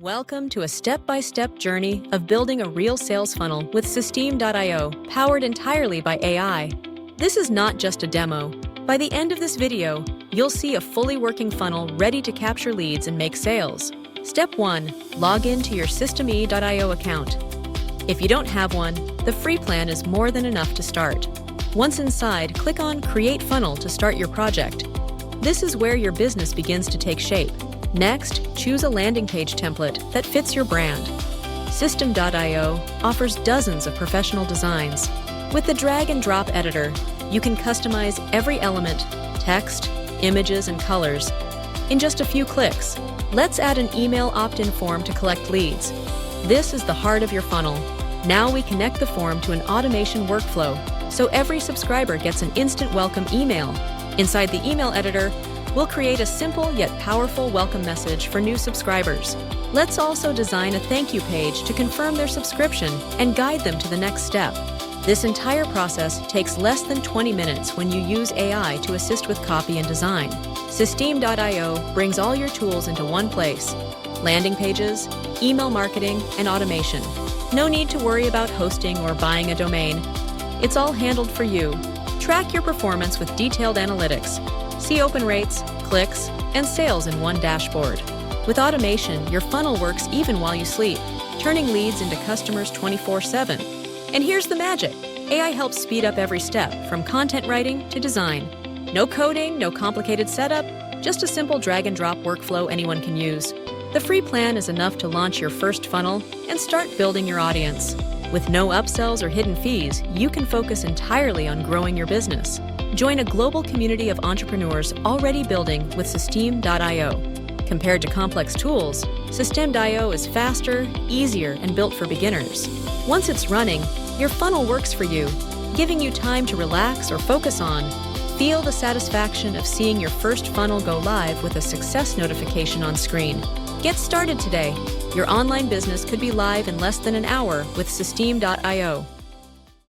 Welcome to a step-by-step journey of building a real sales funnel with Systeme.io, powered entirely by AI. This is not just a demo. By the end of this video, you'll see a fully working funnel ready to capture leads and make sales. Step 1. Log in to your Systeme.io account. If you don't have one, the free plan is more than enough to start. Once inside, click on Create Funnel to start your project. This is where your business begins to take shape. Next, choose a landing page template that fits your brand. Systeme.io offers dozens of professional designs. With the drag and drop editor, you can customize every element, text, images, and colors in just a few clicks. Let's add an email opt-in form to collect leads. This is the heart of your funnel. Now we connect the form to an automation workflow, so every subscriber gets an instant welcome email. Inside the email editor, we'll create a simple yet powerful welcome message for new subscribers. Let's also design a thank you page to confirm their subscription and guide them to the next step. This entire process takes less than 20 minutes when you use AI to assist with copy and design. Systeme.io brings all your tools into one place: landing pages, email marketing, and automation. No need to worry about hosting or buying a domain. It's all handled for you. Track your performance with detailed analytics. See open rates, clicks, and sales in one dashboard. With automation, your funnel works even while you sleep, turning leads into customers 24/7. And here's the magic. AI helps speed up every step, from content writing to design. No coding, no complicated setup, just a simple drag and drop workflow anyone can use. The free plan is enough to launch your first funnel and start building your audience. With no upsells or hidden fees, you can focus entirely on growing your business. Join a global community of entrepreneurs already building with Systeme.io. Compared to complex tools, Systeme.io is faster, easier, and built for beginners. Once it's running, your funnel works for you, giving you time to relax or focus on. Feel the satisfaction of seeing your first funnel go live with a success notification on screen. Get started today. Your online business could be live in less than an hour with Systeme.io.